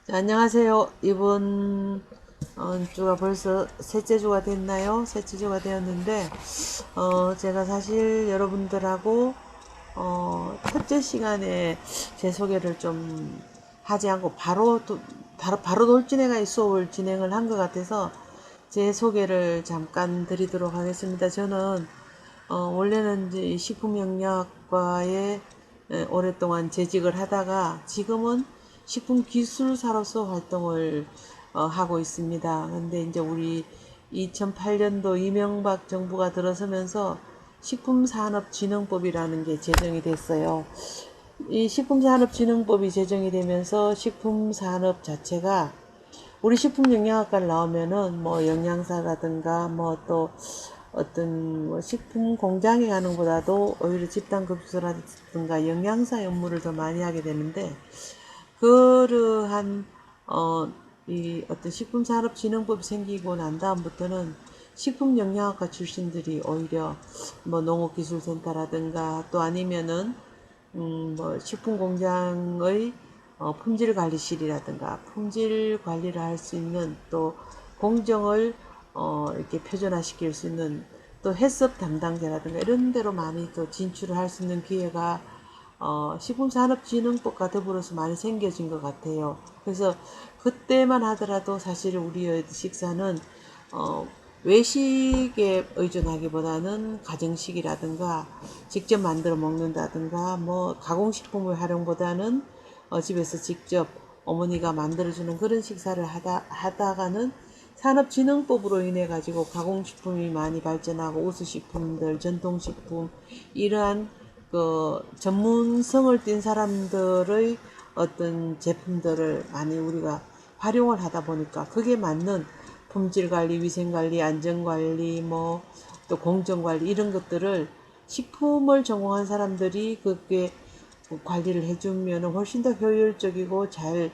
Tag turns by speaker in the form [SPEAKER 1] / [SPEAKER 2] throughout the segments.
[SPEAKER 1] 네, 안녕하세요. 이번 주가 벌써 셋째 주가 됐나요? 셋째 주가 되었는데 제가 사실 여러분들하고 첫째 시간에 제 소개를 좀 하지 않고 바로 돌진해가 이 수업을 진행을 한 것 같아서 제 소개를 잠깐 드리도록 하겠습니다. 저는 원래는 이제 식품영양학과에 오랫동안 재직을 하다가 지금은 식품기술사로서 활동을 하고 있습니다. 근데 이제 우리 2008년도 이명박 정부가 들어서면서 식품산업진흥법이라는 게 제정이 됐어요. 이 식품산업진흥법이 제정이 되면서 식품산업 자체가 우리 식품영양학과를 나오면은 뭐 영양사라든가 뭐 또 어떤 뭐 식품 공장에 가는 것보다도 오히려 집단급수라든가 영양사 업무를 더 많이 하게 되는데 그러한 이 어떤 식품산업진흥법이 생기고 난 다음부터는 식품영양학과 출신들이 오히려 뭐 농업기술센터라든가 또 아니면은 뭐 식품공장의 품질관리실이라든가 품질 관리를 할 수 있는 또 공정을 이렇게 표준화시킬 수 있는 또 해썹 담당자라든가 이런 데로 많이 또 진출을 할 수 있는 기회가 식품산업진흥법과 더불어서 많이 생겨진 것 같아요. 그래서 그때만 하더라도 사실 우리의 식사는 어, 외식에 의존하기보다는 가정식이라든가 직접 만들어 먹는다든가 뭐 가공식품의 활용보다는 집에서 직접 어머니가 만들어주는 그런 식사를 하다가는 산업진흥법으로 인해 가지고 가공식품이 많이 발전하고 우수식품들, 전통식품 이러한 그 전문성을 띈 사람들의 어떤 제품들을 많이 우리가 활용을 하다 보니까 그게 맞는 품질관리, 위생관리, 안전관리, 뭐 또 공정관리 이런 것들을 식품을 전공한 사람들이 그게 관리를 해주면 훨씬 더 효율적이고 잘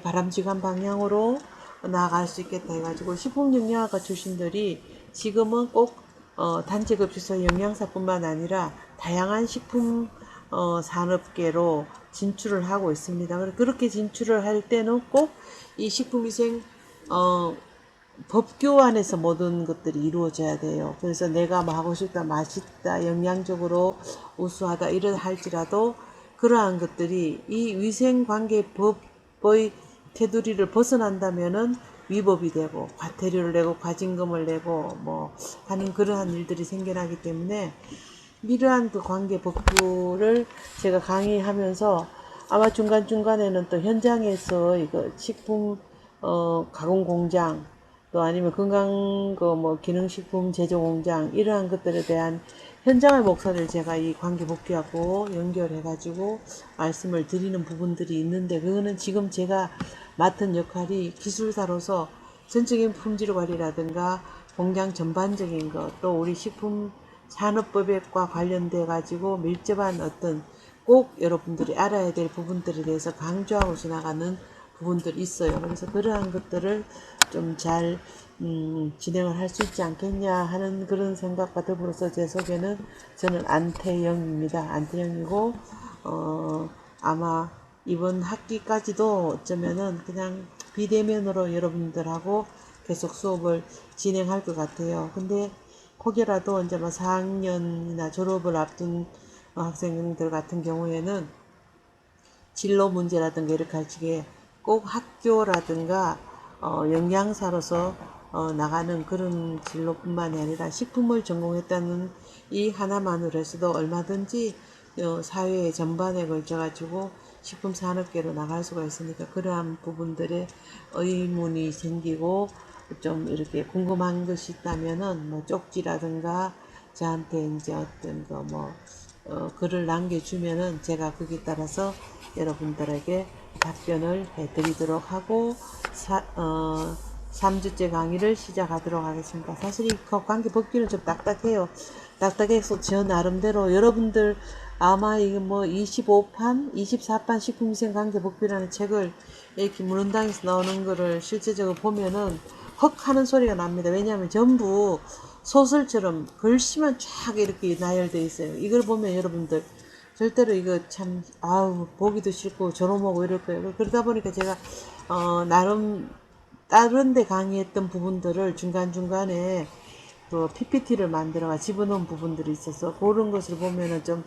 [SPEAKER 1] 바람직한 방향으로 나아갈 수 있겠다 해가지고 식품영양학과 출신들이 지금은 꼭 단체급식소 영양사뿐만 아니라 다양한 식품 산업계로 진출을 하고 있습니다. 그렇게 진출을 할 때는 꼭 이 식품위생 법규 안에서 모든 것들이 이루어져야 돼요. 그래서 내가 뭐 하고 싶다, 맛있다, 영양적으로 우수하다 이런 할지라도 그러한 것들이 이 위생관계법의 테두리를 벗어난다면은 위법이 되고 과태료를 내고 과징금을 내고 뭐 하는 그러한 일들이 생겨나기 때문에 이러한 그 관계 법규를 제가 강의하면서 아마 중간중간에는 또 현장에서 이거 식품 가공 공장 또 아니면 건강 그 뭐 기능식품 제조 공장 이러한 것들에 대한 현장의 목소리를 제가 이 관계 복귀하고 연결해 가지고 말씀을 드리는 부분들이 있는데 그거는 지금 제가 맡은 역할이 기술사로서 전적인 품질 관리라든가 공장 전반적인 것 또 우리 식품 산업법과 관련돼 가지고 밀접한 어떤 꼭 여러분들이 알아야 될 부분들에 대해서 강조하고 지나가는 부분들이 있어요. 그래서 그러한 것들을 좀 잘 진행을 할 수 있지 않겠냐 하는 그런 생각과 더불어서 제 소개는 저는 안태영입니다. 안태영이고 아마 이번 학기까지도 어쩌면은 그냥 비대면으로 여러분들하고 계속 수업을 진행할 것 같아요. 근데 혹여라도 이제 뭐 4학년이나 졸업을 앞둔 학생들 같은 경우에는 진로 문제라든가 이렇게 할 적에 꼭 학교라든가 영양사로서 나가는 그런 진로뿐만이 아니라 식품을 전공했다는 이 하나만으로 해서도 얼마든지 사회 전반에 걸쳐 가지고 식품 산업계로 나갈 수가 있으니까 그러한 부분들에 의문이 생기고 좀 이렇게 궁금한 것이 있다면은 뭐 쪽지라든가 저한테 이제 어떤 거뭐 글을 남겨주면은 제가 거기에 따라서 여러분들에게 답변을 해드리도록 하고 3주째 강의를 시작하도록 하겠습니다. 사실 이 관계 법규는 좀 딱딱해요. 딱딱해서 저 나름대로 여러분들 아마 이게 뭐 25판, 24판 식품위생 관계 법규라는 책을 이렇게 문헌당에서 나오는 거를 실제적으로 보면은 헉 하는 소리가 납니다. 왜냐하면 전부 소설처럼 글씨만 쫙 이렇게 나열되어 있어요. 이걸 보면 여러분들 절대로 이거 참 아우 보기도 싫고 저놈하고 이럴 거예요. 그러다 보니까 제가 나름 다른 데 강의했던 부분들을 중간중간에 그 PPT를 만들어가 집어넣은 부분들이 있어서 그런 것을 보면은 좀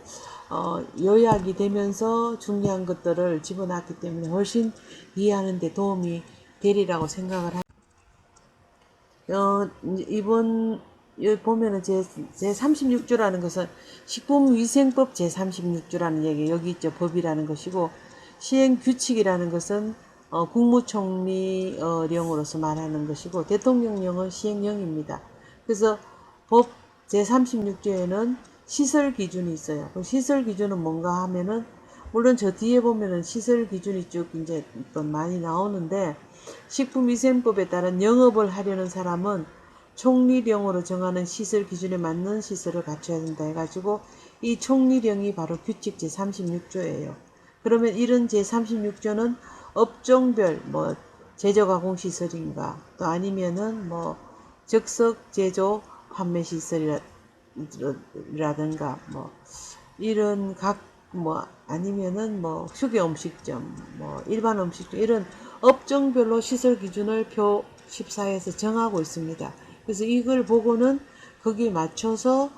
[SPEAKER 1] 요약이 되면서 중요한 것들을 집어넣었기 때문에 훨씬 이해하는 데 도움이 되리라고 생각을 합니다. 이번 여기 보면은 제 36조라는 것은 식품위생법 제 36조라는 얘기 여기 있죠. 법이라는 것이고 시행규칙이라는 것은 국무총리령으로서 말하는 것이고 대통령령은 시행령입니다. 그래서 법 제 36조에는 시설 기준이 있어요. 그 시설 기준은 뭔가 하면은 물론 저 뒤에 보면은 시설 기준이 쭉 이제 또 많이 나오는데 식품위생법에 따른 영업을 하려는 사람은 총리령으로 정하는 시설 기준에 맞는 시설을 갖춰야 된다 해가지고 이 총리령이 바로 규칙 제36조예요. 그러면 이런 제36조는 업종별 뭐 제조가공시설인가 또 아니면은 뭐 즉석 제조 판매 시설이라든가 뭐 이런 각 뭐 아니면은 뭐 휴게 음식점 뭐 일반 음식점 이런 업종별로 시설 기준을 표 14에서 정하고 있습니다. 그래서 이걸 보고는 거기에 맞춰서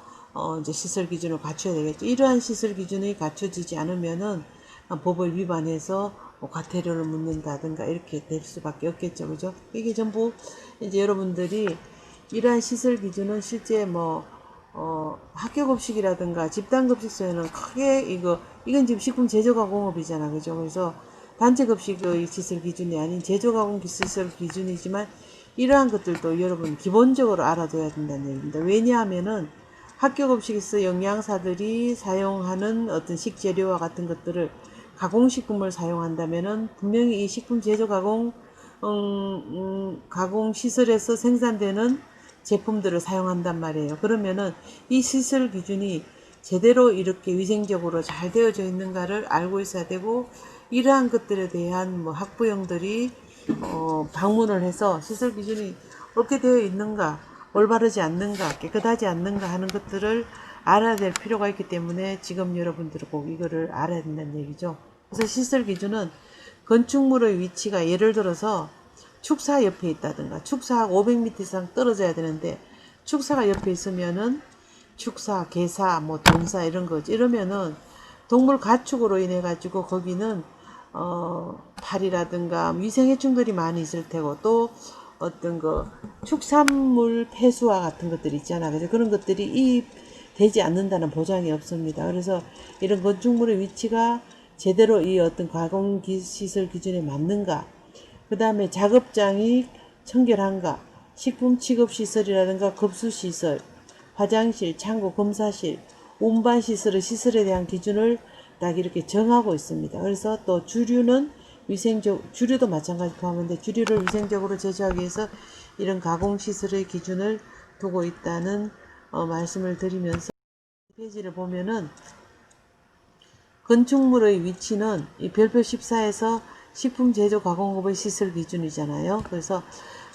[SPEAKER 1] 이제 시설 기준을 갖춰야 되겠죠. 이러한 시설 기준이 갖춰지지 않으면은 법을 위반해서 뭐 과태료를 묻는다든가 이렇게 될 수밖에 없겠죠. 그죠? 이게 전부 이제 여러분들이 이러한 시설 기준은 실제 뭐 학교급식이라든가 집단급식소에는 크게 이건 지금 식품 제조가공업이잖아. 그죠? 그래서 단체급식의 시설 기준이 아닌 제조가공 시설 기준이지만 이러한 것들도 여러분 기본적으로 알아둬야 된다는 얘기입니다. 왜냐하면은 학교급식에서 영양사들이 사용하는 어떤 식재료와 같은 것들을 가공식품을 사용한다면은 분명히 이 식품 제조 가공 시설에서 생산되는 제품들을 사용한단 말이에요. 그러면은 이 시설 기준이 제대로 이렇게 위생적으로 잘 되어져 있는가를 알고 있어야 되고 이러한 것들에 대한 뭐 학부형들이 방문을 해서 시설 기준이 어떻게 되어 있는가, 올바르지 않는가, 깨끗하지 않는가 하는 것들을 알아야 될 필요가 있기 때문에 지금 여러분들은 꼭 이거를 알아야 된다는 얘기죠. 그래서 시설 기준은 건축물의 위치가 예를 들어서 축사 옆에 있다든가 축사하고 500m 이상 떨어져야 되는데 축사가 옆에 있으면은 축사, 개사, 뭐 돈사 이런 거지. 이러면은 동물 가축으로 인해 가지고 거기는 파리라든가 위생해충들이 많이 있을 테고 또 어떤 거 축산물 폐수와 같은 것들이 있잖아. 그래서 그런 것들이 이입되지 않는다는 보장이 없습니다. 그래서 이런 건축물의 위치가 제대로 이 어떤 가공시설 기준에 맞는가, 그 다음에 작업장이 청결한가, 식품 취급시설이라든가 급수시설, 화장실, 창고, 검사실, 운반시설의 시설에 대한 기준을 딱 이렇게 정하고 있습니다. 그래서 또 주류는 주류도 마찬가지 포함하는데 주류를 위생적으로 제조하기 위해서 이런 가공시설의 기준을 두고 있다는 말씀을 드리면서 페이지를 보면은 건축물의 위치는 이 별표 14에서 식품 제조 가공업의 시설 기준이잖아요. 그래서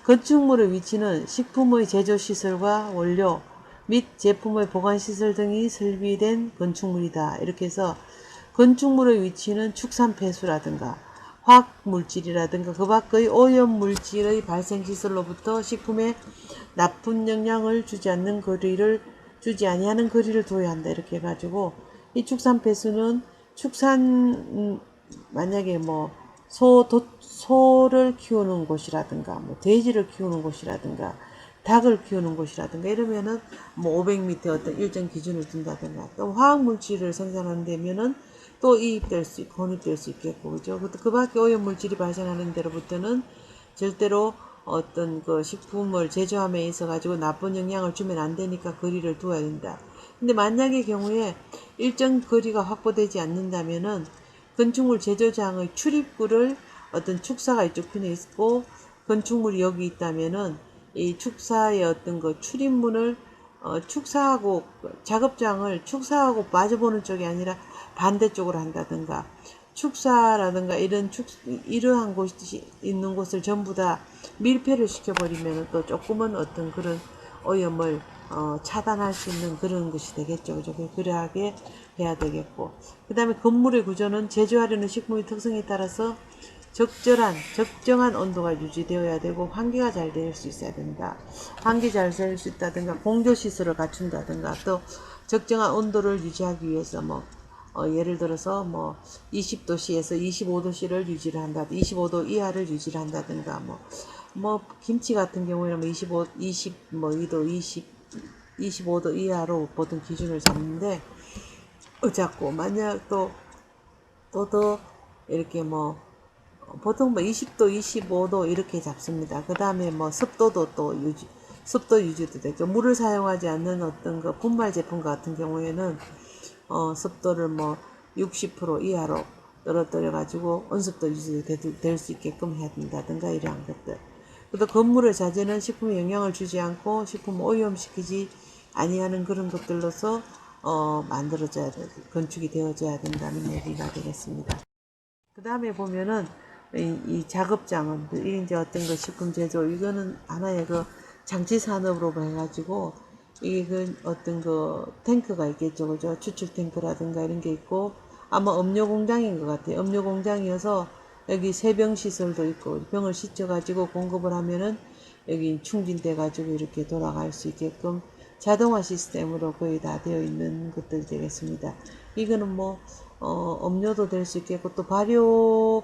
[SPEAKER 1] 건축물의 위치는 식품의 제조 시설과 원료 및 제품의 보관 시설 등이 설비된 건축물이다. 이렇게 해서 건축물의 위치는 축산 폐수라든가 화학 물질이라든가 그 밖의 오염 물질의 발생 시설로부터 식품에 나쁜 영향을 주지 아니하는 거리를 둬야 한다. 이렇게 해가지고 이 축산 폐수는 만약에 뭐 소를 키우는 곳이라든가 뭐 돼지를 키우는 곳이라든가 닭을 키우는 곳이라든가 이러면은 뭐 500m 어떤 일정 기준을 둔다든가 또 화학 물질을 생산하는 데면은 또 이입될 수 있고 혼입될 수 있겠고 그죠. 그 밖에 오염 물질이 발생하는 데로부터는 절대로 어떤 그 식품을 제조함에 있어 가지고 나쁜 영향을 주면 안 되니까 거리를 두어야 된다. 근데 만약의 경우에 일정 거리가 확보되지 않는다면은 건축물 제조장의 출입구를 어떤 축사가 이쪽 편에 있고 건축물이 여기 있다면은 이 축사의 어떤 그 출입문을 축사하고 작업장을 축사하고 빠져보는 쪽이 아니라 반대쪽으로 한다든가 축사라든가 이러한 곳이 있는 곳을 전부 다 밀폐를 시켜버리면 또 조금은 어떤 그런 오염을 차단할 수 있는 그런 것이 되겠죠. 그죠? 그러하게 해야 되겠고. 그 다음에 건물의 구조는 제조하려는 식품의 특성에 따라서 적정한 온도가 유지되어야 되고 환기가 잘 될 수 있어야 된다. 환기 잘 될 수 있다든가 공조 시설을 갖춘다든가 또 적정한 온도를 유지하기 위해서 예를 들어서 20도씨에서 25도씨를 유지를 한다. 25도 이하를 유지를 한다든가 김치 같은 경우에는 2도 25도 이하로 보통 기준을 잡는데 자꾸 만약 또 더 이렇게 보통 20도, 25도 이렇게 잡습니다. 그 다음에 습도도 또 습도 유지도 되죠. 물을 사용하지 않는 어떤 그 분말 제품 같은 경우에는 습도를 60% 이하로 떨어뜨려 가지고 온습도 유지될 수 있게끔 해야 된다든가 이러한 것들. 또 건물의 자재는 식품에 영향을 주지 않고 식품을 오염시키지 아니하는 그런 것들로서 만들어져야 돼, 건축이 되어져야 된다는 얘기가 되겠습니다. 그 다음에 보면은 이 작업장은 이제 어떤 거 식품 제조 이거는 하나의 그 장치 산업으로 해가지고 이게 그 어떤 그 탱크가 있겠죠, 그죠? 추출 탱크라든가 이런 게 있고 아마 음료 공장인 것 같아요. 음료 공장이어서 여기 세병 시설도 있고 병을 씻어가지고 공급을 하면은 여기 충진돼 가지고 이렇게 돌아갈 수 있게끔 자동화 시스템으로 거의 다 되어 있는 것들이 되겠습니다. 이거는 음료도 될 수 있겠고 또 발효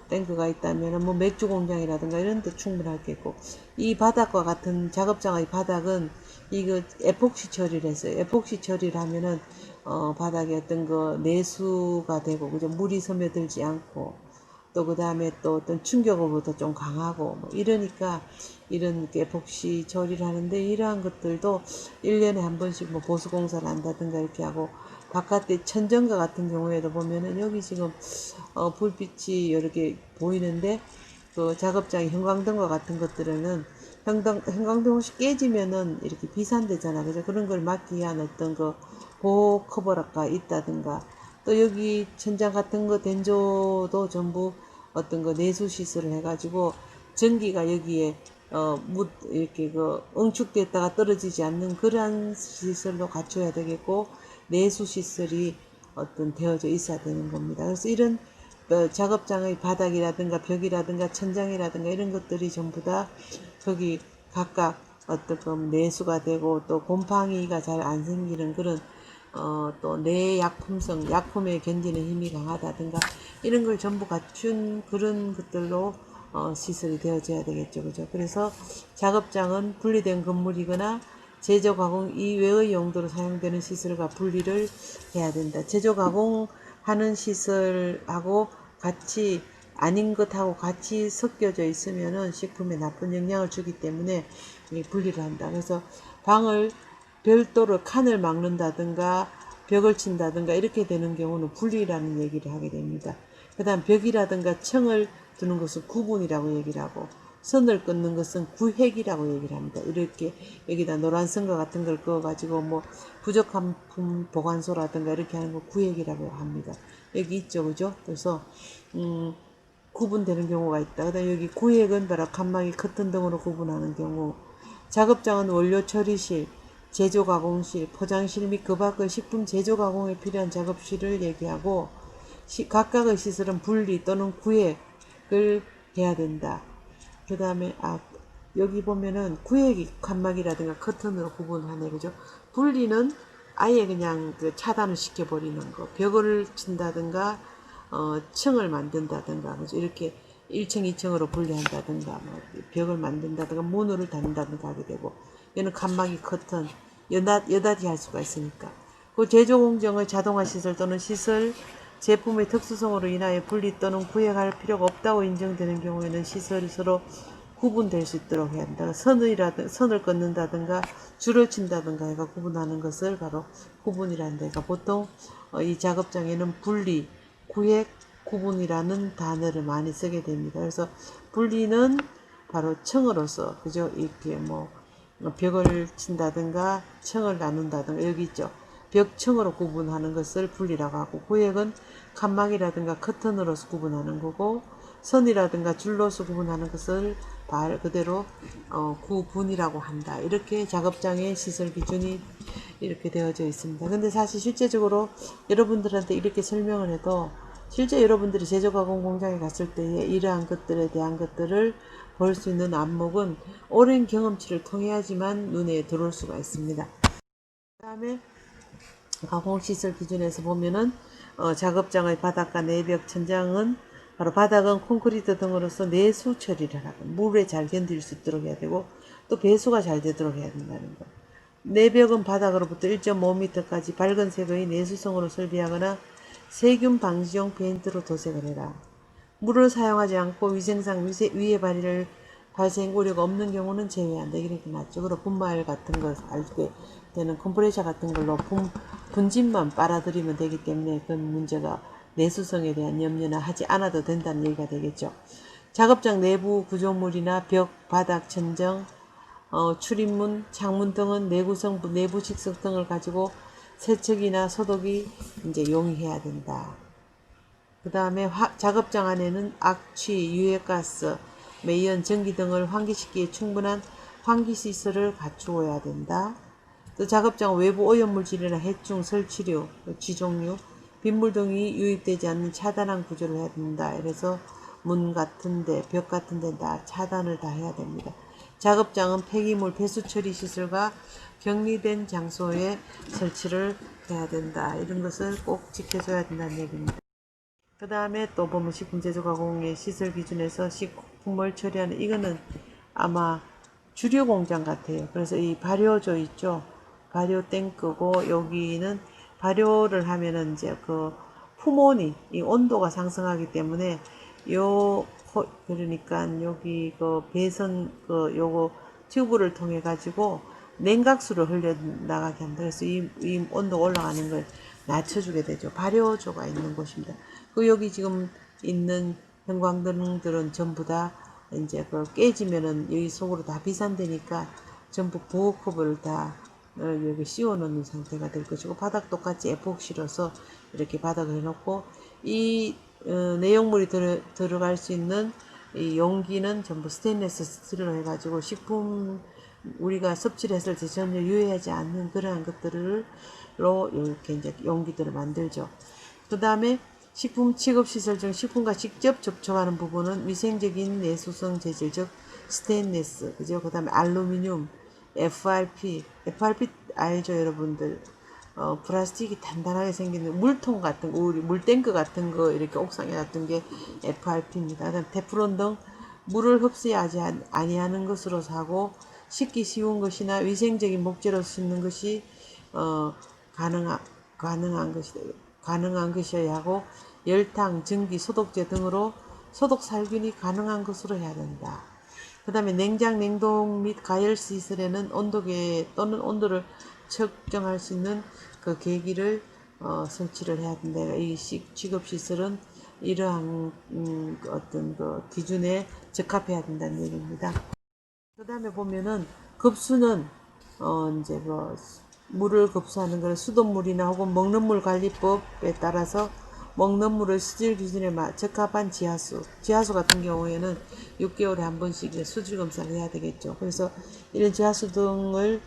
[SPEAKER 1] 탱크가 있다면 맥주 공장이라든가 이런 데 충분하겠고 이 바닥과 같은 작업장의 바닥은 이거 에폭시 처리를 했어요. 에폭시 처리를 하면은 바닥에 어떤 거 내수가 되고 그죠? 물이 스며들지 않고 또 그 다음에 또 어떤 충격으로부터 좀 강하고 이러니까 이런 에폭시 처리를 하는데 이러한 것들도 1년에 한 번씩 보수 공사를 한다든가 이렇게 하고 바깥에 천정가 같은 경우에도 보면은 여기 지금 불빛이 여러 개 보이는데 그 작업장의 형광등과 같은 것들에는 형광등 혹시 깨지면은 이렇게 비산되잖아. 그죠? 그런 걸 막기 위한 어떤 그 보호 커버가 있다든가 또 여기 천장 같은 거 된조도 전부 어떤 거 내수 시설을 해가지고 전기가 여기에 이렇게 응축됐다가 떨어지지 않는 그러한 시설도 갖춰야 되겠고 내수 시설이 어떤 되어져 있어야 되는 겁니다. 그래서 이런 작업장의 바닥이라든가 벽이라든가 천장이라든가 이런 것들이 전부 다 거기 각각 어떤 내수가 되고 또 곰팡이가 잘 안 생기는 그런 또 내약품성, 약품에 견디는 힘이 강하다든가 이런 걸 전부 갖춘 그런 것들로 시설이 되어져야 되겠죠. 그죠? 그래서 작업장은 분리된 건물이거나 제조 가공 이외의 용도로 사용되는 시설과 분리를 해야 된다. 제조 가공하는 시설하고 같이 아닌 것하고 같이 섞여져 있으면은 식품에 나쁜 영향을 주기 때문에 분리를 한다. 그래서 방을 별도로 칸을 막는다든가 벽을 친다든가 이렇게 되는 경우는 분리라는 얘기를 하게 됩니다. 그 다음 벽이라든가 청을 두는 것은 구분이라고 얘기를 하고 선을 끊는 것은 구획이라고 얘기를 합니다. 이렇게 여기다 노란 선과 같은 걸 그어가지고 부족한 품 보관소라든가 이렇게 하는 거 구획이라고 합니다. 여기 있죠, 그죠? 그래서 구분되는 경우가 있다. 그다음 여기 구획은 바로 칸막이 커튼 등으로 구분하는 경우. 작업장은 원료 처리실, 제조 가공실, 포장실 및 그 밖의 식품 제조 가공에 필요한 작업실을 얘기하고 각각의 시설은 분리 또는 구획을 해야 된다. 그 다음에 여기 보면은 구획이 칸막이라든가 커튼으로 구분하네, 그죠? 분리는 아예 그냥 차단을 시켜버리는 거. 벽을 친다든가 층을 만든다든가 그죠? 이렇게 1층, 2층으로 분리한다든가 벽을 만든다든가 문을 닫는다든가 하게 되고 얘는 칸막이 커튼 여닫이 할 수가 있으니까 그 제조 공정의 자동화 시설 또는 시설 제품의 특수성으로 인하여 분리 또는 구획할 필요가 없다고 인정되는 경우에는 시설이 서로 구분될 수 있도록 해야 한다. 선을 끊는다든가 줄을 친다든가 해가 구분하는 것을 바로 구분이라는 데가 보통 이 작업장에는 분리, 구획, 구분이라는 단어를 많이 쓰게 됩니다. 그래서 분리는 바로 층으로서 그죠? 이렇게 벽을 친다든가 층을 나눈다든가 여기 있죠. 벽청으로 구분하는 것을 분리라고 하고, 구획은 칸막이라든가 커튼으로서 구분하는 거고, 선이라든가 줄로서 구분하는 것을 말 그대로 구분이라고 한다. 이렇게 작업장의 시설 기준이 이렇게 되어져 있습니다. 근데 사실 실제적으로 여러분들한테 이렇게 설명을 해도 실제 여러분들이 제조가공 공장에 갔을 때에 이러한 것들에 대한 것들을 볼 수 있는 안목은 오랜 경험치를 통해야지만 눈에 들어올 수가 있습니다. 그 다음에 가공시설 기준에서 보면은 작업장의 바닥과 내벽, 천장은 바로 바닥은 콘크리트 등으로서 내수 처리를 하고 물에 잘 견딜 수 있도록 해야 되고 또 배수가 잘 되도록 해야 된다는 거. 내벽은 바닥으로부터 1.5m까지 밝은 색의 내수성으로 설비하거나 세균 방지용 페인트로 도색을 해라. 물을 사용하지 않고 위생상 위해 발생 우려가 없는 경우는 제외한다. 이렇게 나왔죠. 그리고 분말 같은 거 할 때 되는 컴프레셔 같은 걸로 분진만 빨아들이면 되기 때문에 그런 문제가 내수성에 대한 염려는 하지 않아도 된다는 얘기가 되겠죠. 작업장 내부 구조물이나 벽, 바닥, 천정, 출입문, 창문 등은 내구성, 내부 식성 등을 가지고 세척이나 소독이 이제 용이해야 된다. 그 다음에 작업장 안에는 악취, 유해가스, 매연, 전기 등을 환기시키기에 충분한 환기시설을 갖추어야 된다. 또 작업장 외부 오염물질이나 해충, 설치류, 쥐종류, 빗물 등이 유입되지 않는 차단한 구조를 해야 된다. 그래서 문 같은데, 벽 같은데 다 차단을 다 해야 됩니다. 작업장은 폐기물 배수 처리 시설과 격리된 장소에 설치를 해야 된다. 이런 것을 꼭 지켜줘야 된다는 얘기입니다. 그 다음에 또 보면 식품제조가공의 시설 기준에서 식품을 처리하는 이거는 아마 주류 공장 같아요. 그래서 이 발효조 있죠. 발효 탱크고 여기는 발효를 하면은 이제 그 후모니 이 온도가 상승하기 때문에 그러니까 여기 그 배선 요거 튜브를 통해 가지고 냉각수를 흘려 나가게 합니다. 그래서 이 온도가 올라가는 걸 낮춰주게 되죠. 발효조가 있는 곳입니다. 그 여기 지금 있는 형광등들은 전부 다 이제 그 깨지면은 여기 속으로 다 비산되니까 전부 부호컵을 다 여기 씌워 놓는 상태가 될 것이고 바닥 똑같이 에폭시로서 이렇게 바닥을 해놓고 이 내용물이 들어갈 수 있는 이 용기는 전부 스테인리스 스틸로 해가지고 식품 우리가 섭취를 했을 때 전혀 유해하지 않는 그러한 것들로 이렇게 이제 용기들을 만들죠. 그 다음에 식품 취급시설 중 식품과 직접 접촉하는 부분은 위생적인 내수성 재질, 즉 스테인리스, 그죠? 그 다음에 알루미늄, FRP 알죠, 여러분들? 플라스틱이 단단하게 생기는 물통 같은 거, 우리 물탱크 같은 거 이렇게 옥상에 놨던 게 FRP입니다. 그다음 테프론 등 물을 흡수하지 아니하는 것으로 사고 씻기 쉬운 것이나 위생적인 목재로 쓰는 것이 가능한 것이어야 하고 열탕, 전기, 소독제 등으로 소독 살균이 가능한 것으로 해야 된다. 그 다음에 냉장, 냉동 및 가열 시설에는 온도계 또는 온도를 측정할 수 있는 그 계기를 설치를 해야 된다. 이 취급 시설은 이러한 어떤 그 기준에 적합해야 된다는 얘기입니다. 그 다음에 보면은 급수는 이제 뭐 물을 급수하는 건 수돗물이나 혹은 먹는 물 관리법에 따라서 먹는 물을 수질 기준에 적합한 지하수 같은 경우에는 6개월에 한 번씩 수질 검사를 해야 되겠죠. 그래서 이런 지하수 등을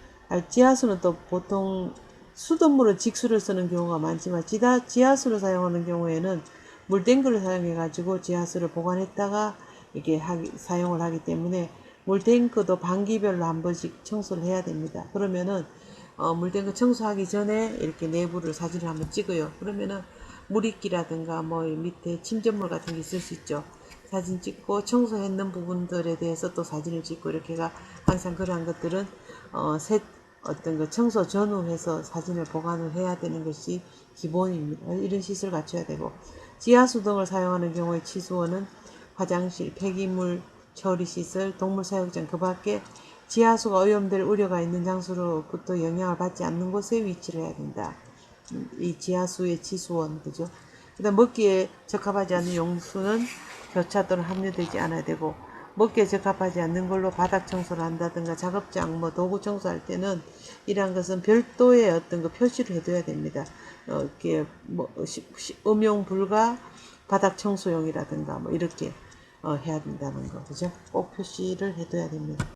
[SPEAKER 1] 지하수는 또 보통 수돗물은 직수를 쓰는 경우가 많지만 지하수를 사용하는 경우에는 물탱크를 사용해 가지고 지하수를 보관했다가 이렇게 사용을 하기 때문에 물탱크도 반기별로 한 번씩 청소를 해야 됩니다. 그러면은 물탱크 청소하기 전에 이렇게 내부를 사진을 한번 찍어요. 그러면은 물이끼라든가 뭐 밑에 침전물 같은 게 있을 수 있죠. 사진 찍고 청소했는 부분들에 대해서 또 사진을 찍고 이렇게가 항상 그러한 것들은 어떤 거 청소 전후 해서 사진을 보관을 해야 되는 것이 기본입니다. 이런 시설 갖춰야 되고 지하수 등을 사용하는 경우에 치수원은 화장실, 폐기물 처리시설, 동물사육장 그 밖에 지하수가 오염될 우려가 있는 장소로부터 영향을 받지 않는 곳에 위치를 해야 된다. 이 지하수의 치수원, 그죠? 그 다음 먹기에 적합하지 않은 용수는 교차 또는 함유되지 않아야 되고 먹기에 적합하지 않는 걸로 바닥 청소를 한다든가 작업장 뭐 도구 청소할 때는 이러한 것은 별도의 어떤 그 표시를 해둬야 됩니다. 이렇게 뭐 음용 불가 바닥 청소용이라든가 뭐 이렇게 해야 된다는 거, 그죠? 꼭 표시를 해둬야 됩니다.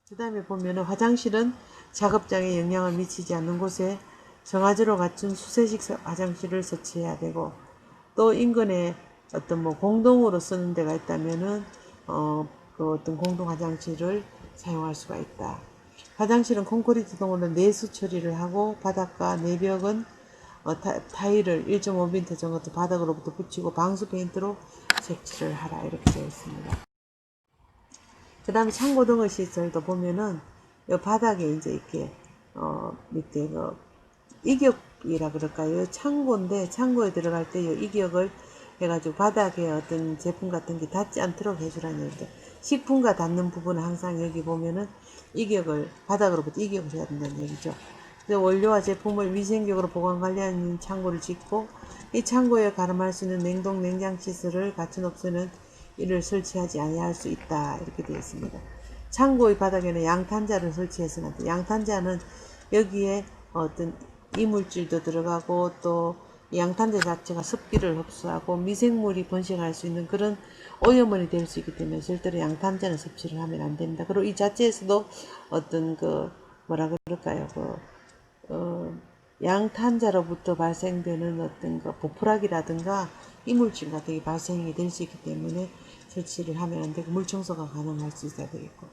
[SPEAKER 1] 그 다음에 보면은 화장실은 작업장에 영향을 미치지 않는 곳에 정화제로 갖춘 수세식 화장실을 설치해야 되고, 또 인근에 어떤 뭐 공동으로 쓰는 데가 있다면은 그 어떤 공동 화장실을 사용할 수가 있다. 화장실은 콘크리트 등으로 내수 처리를 하고 바닥과 내벽은 타일을 1.5m 정도 바닥으로부터 붙이고 방수 페인트로 색칠을 하라, 이렇게 되어 있습니다. 그 다음에 창고 등의 시설도 보면은 이 바닥에 이제 이렇게 밑에 그 이격이라 그럴까요? 창고인데 창고에 들어갈 때 이 이격을 해가지고 바닥에 어떤 제품 같은 게 닿지 않도록 해주라는 얘기죠. 식품과 닿는 부분은 항상 여기 보면은 이격을 바닥으로부터 이격을 해야 된다는 얘기죠. 그래서 원료와 제품을 위생적으로 보관 관리하는 창고를 짓고, 이 창고에 가름할 수 있는 냉동 냉장 시설을 갖춘 업소는 이를 설치하지 아니할 수 있다, 이렇게 되어 있습니다. 창고의 바닥에는 양탄자를 설치해서는 안 돼. 양탄자는 여기에 어떤 이물질도 들어가고 또 양탄자 자체가 습기를 흡수하고 미생물이 번식할 수 있는 그런 오염원이 될 수 있기 때문에 절대로 양탄자는 섭취를 하면 안 됩니다. 그리고 이 자체에서도 어떤 그 뭐라 그럴까요? 양탄자로부터 발생되는 어떤 그 보풀악이라든가 이물질 같은 게 발생이 될 수 있기 때문에 설치를 하면 안 되고 물청소가 가능할 수 있어야 되겠고,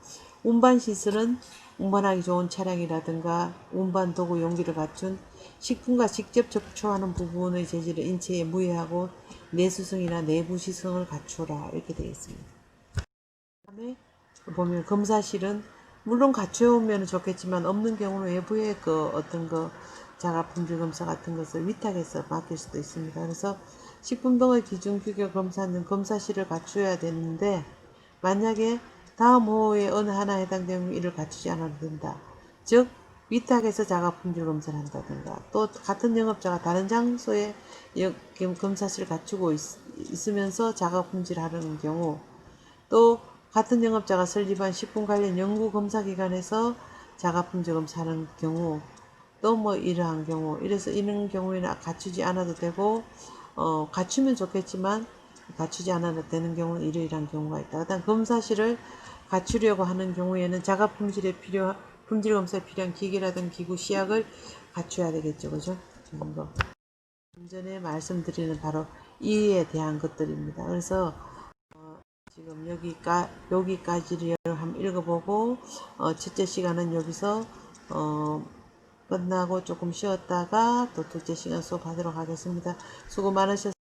[SPEAKER 1] 운반 시설은 운반하기 좋은 차량이라든가 운반 도구 용기를 갖춘 식품과 직접 접촉하는 부분의 재질을 인체에 무해하고 내수성이나 내부 시성을 갖추라, 이렇게 되어 있습니다. 그다음에 보면 검사실은 물론 갖춰오면 좋겠지만 없는 경우는 외부의 그 어떤 그 자가 품질 검사 같은 것을 위탁해서 맡길 수도 있습니다. 그래서 식품 등의 기준 규격 검사는 검사실을 갖추어야 되는데, 만약에 다음 호의 어느 하나에 해당되는 이를 갖추지 않아도 된다. 즉 위탁해서 자가 품질 검사를 한다든가, 또 같은 영업자가 다른 장소에 검사실을 갖추고 있으면서 자가 품질을 하려는 경우, 또 같은 영업자가 설립한 식품 관련 연구 검사 기관에서 자가 품질 검사하는 경우, 또 뭐 이러한 경우, 이래서 이런 경우에는 갖추지 않아도 되고, 갖추면 좋겠지만 갖추지 않아도 되는 경우는 이러이러한 경우가 있다. 그다음 검사실을 갖추려고 하는 경우에는 자가 품질 검사에 필요한 기계라든 기구 시약을 갖춰야 되겠죠, 그죠? 이런 거. 좀 전에 말씀드리는 바로 이에 대한 것들입니다. 그래서 지금 여기까지를 한번 읽어보고, 첫째 시간은 여기서 끝나고 조금 쉬었다가 또 둘째 시간 수업하도록 하겠습니다. 수고 많으셨습니다.